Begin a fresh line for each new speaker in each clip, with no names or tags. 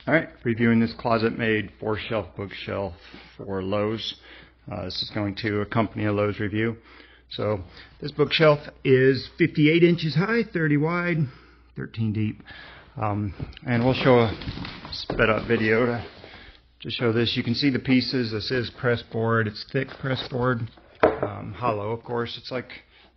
Alright, reviewing this Closetmaid 4-shelf bookshelf for Lowe's. This is going to accompany a Lowe's review. So this bookshelf is 58 inches high, 30 wide, 13 deep. And we'll show a sped up video to show this. You can see the pieces. This is pressed board. It's thick pressed board. Hollow, of course. It's like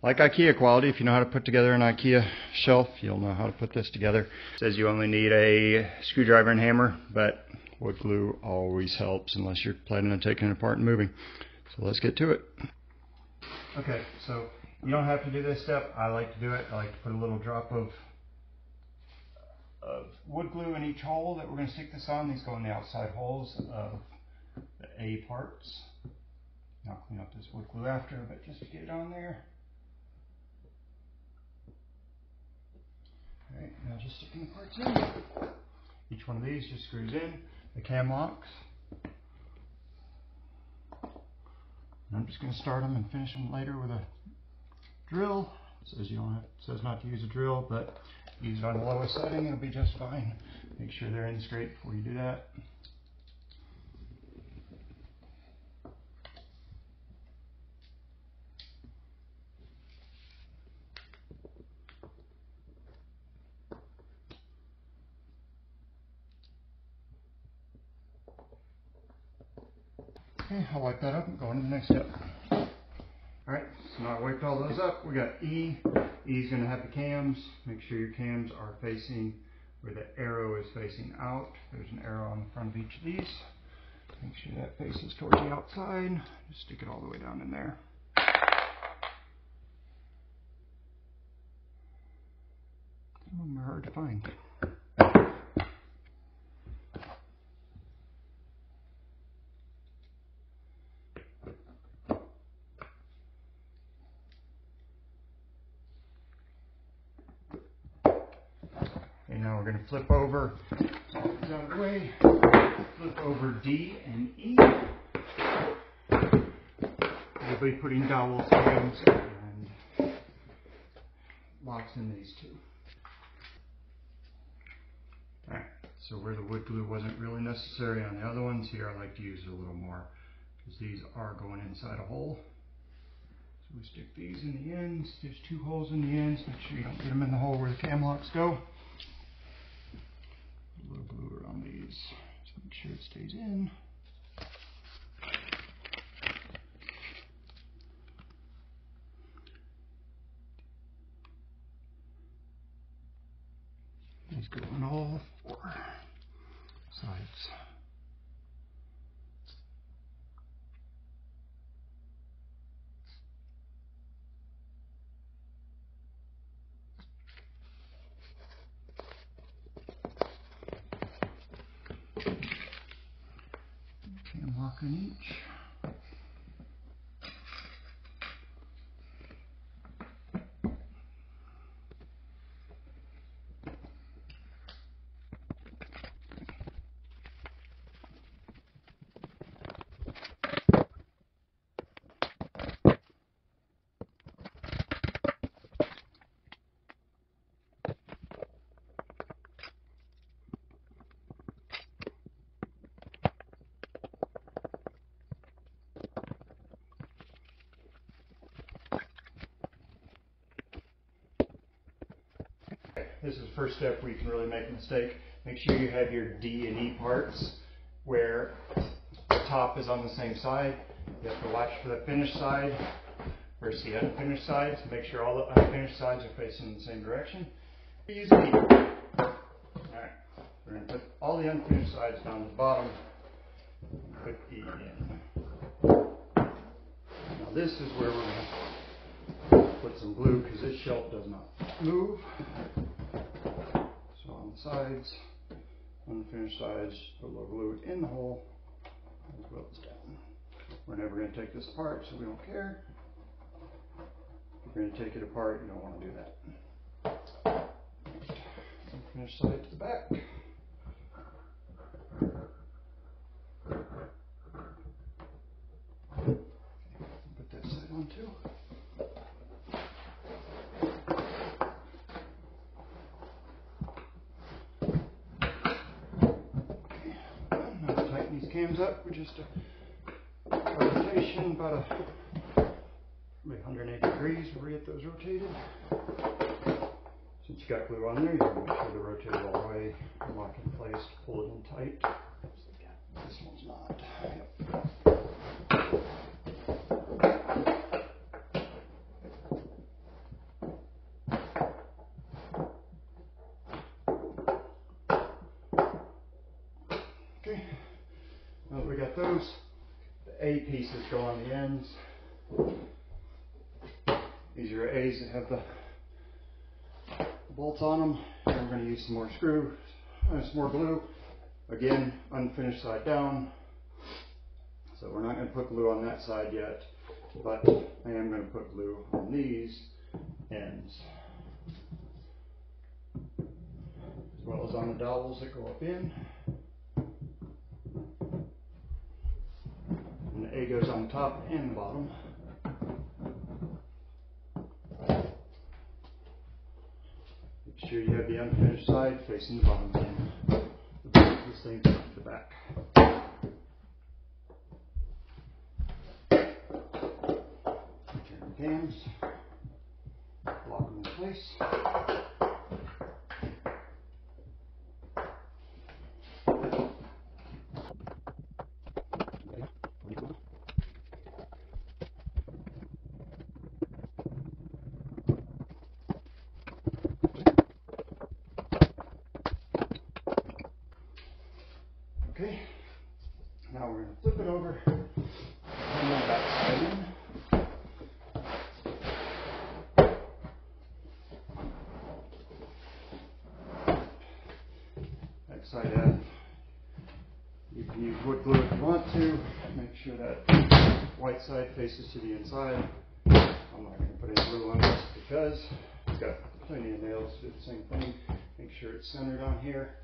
IKEA quality. If you know how to put together an IKEA shelf, you'll know how to put this together. It says you only need a screwdriver and hammer, but wood glue always helps unless you're planning on taking it apart and moving. So let's get to it. Okay, so you don't have to do this step. I like to do it. I like to put a little drop of wood glue in each hole that we're going to stick this on. These go in the outside holes of the A parts. I'll clean up this wood glue after, but just to get it on there. Alright, now just sticking the parts in. Each one of these just screws in. The cam locks. And I'm just going to start them and finish them later with a drill. It says says not to use a drill, but use it on the lowest setting, it'll be just fine. Make sure they're in straight before you do that. Okay, I'll wipe that up and go on to the next step. Alright, so now I wiped all those up. We got E. E's going to have the cams. Make sure your cams are facing where the arrow is facing out. There's an arrow on the front of each of these. Make sure that faces towards the outside. Just stick it all the way down in there. Some of them are hard to find. Now we're going to flip over, out of the way, flip over D and E. We'll be putting dowel cams and locks in these two. Alright, so where the wood glue wasn't really necessary on the other ones, here I like to use it a little more because these are going inside a hole. So we stick these in the ends. There's two holes in the ends. Make sure you don't get them in the hole where the cam locks go. A little glue around these, so make sure it stays in. These go on all four sides. Cam lock in each. This is the first step where you can really make a mistake. Make sure you have your D and E parts where the top is on the same side. You have to watch for the finished side versus the unfinished side. So make sure all the unfinished sides are facing in the same direction. Use E. Alright, we're going to put all the unfinished sides down to the bottom and put E in. Now this is where we're going to put some glue because this shelf does not move. So on the sides, unfinished sides, put a little glue in the hole and glue it down. We're never going to take this apart, so we don't care. If you're going to take it apart, you don't want to do that. Unfinished side to the back. Put that side on too. cams up with just a rotation, about maybe 180 degrees. We'll get those rotated. Since you got glue on there, you want to make sure they're rotated all the way, lock in place, pull it in tight. This one's not. Yep. Okay, now that we got those, the A pieces go on the ends. These are A's that have the bolts on them. And we're going to use some more some more glue. Again, unfinished side down. So we're not going to put glue on that side yet, but I am going to put glue on these ends, as well as on the dowels that go up in. And the A goes on the top and the bottom. Make sure you have the unfinished side facing the bottom end. This thing to the back. Turn the cams, lock them in place. Okay, now we're going to flip it over and the back side in. Back side out. You can use wood glue if you want to. Make sure that white side faces to the inside. I'm not going to put any glue on this because it's got plenty of nails to do the same thing. Make sure it's centered on here.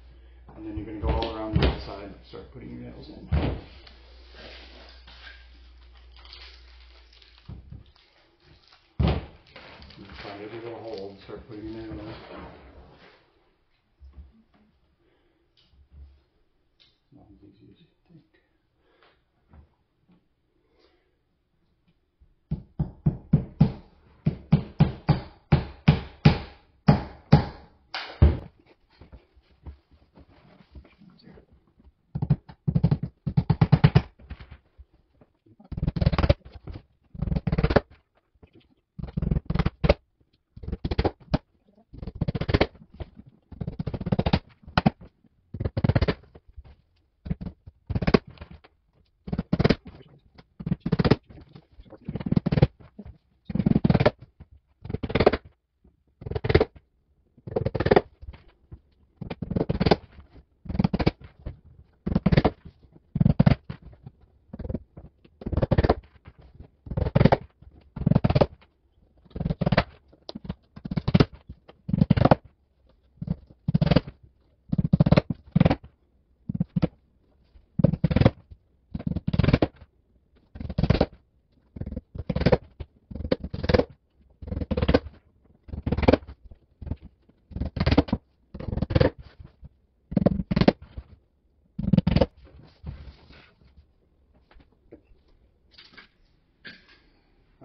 And then you're going to go all around the outside and start putting your nails in. You find every little hole and start putting your nail in. Not as easy as you think.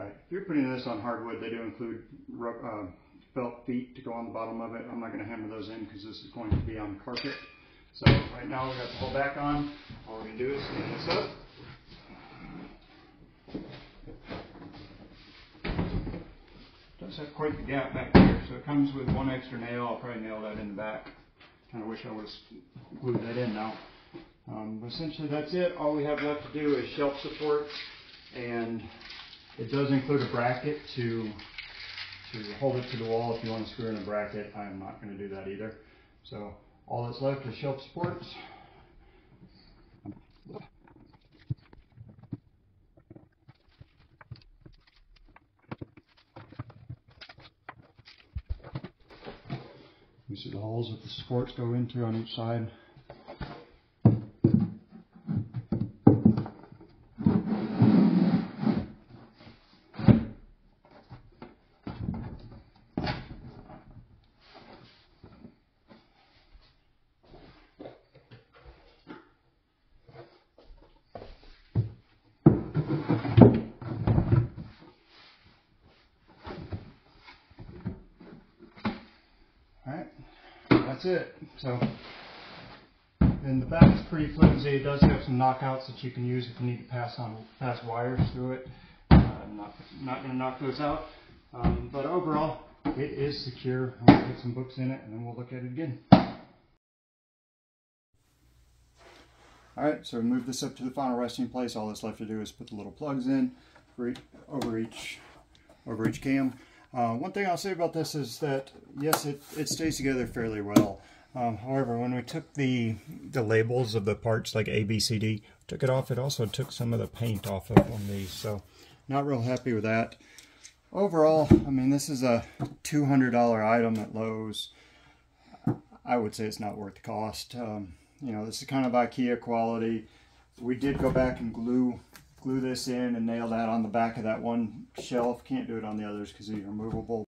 If you're putting this on hardwood, they do include felt feet to go on the bottom of it. I'm not going to hammer those in because this is going to be on carpet. So right now we've got the whole back on. All we're going to do is stand this up. It does have quite the gap back here, so it comes with one extra nail. I'll probably nail that in the back. Kind of wish I would have glued that in now. But essentially that's it. All we have left to do is shelf supports, and it does include a bracket to hold it to the wall if you want to screw in a bracket. I'm not going to do that either. So all that's left is shelf supports. You see the holes that the supports go into on each side. that's it. So, and the back is pretty flimsy. It does have some knockouts that you can use if you need to pass wires through it. I'm not going to knock those out. But overall, it is secure. I'm going to put some books in it, and then we'll look at it again. Alright, so move this up to the final resting place. All that's left to do is put the little plugs in for over each cam. One thing I'll say about this is that, yes, it stays together fairly well. However, when we took the labels of the parts like A, B, C, D, took it off, it also took some of the paint off of on these. So not real happy with that. Overall, I mean, this is a $200 item at Lowe's. I would say it's not worth the cost. You know, this is kind of IKEA quality. We did go back and glue this in and nail that on the back of that one shelf. Can't do it on the others because these are removable.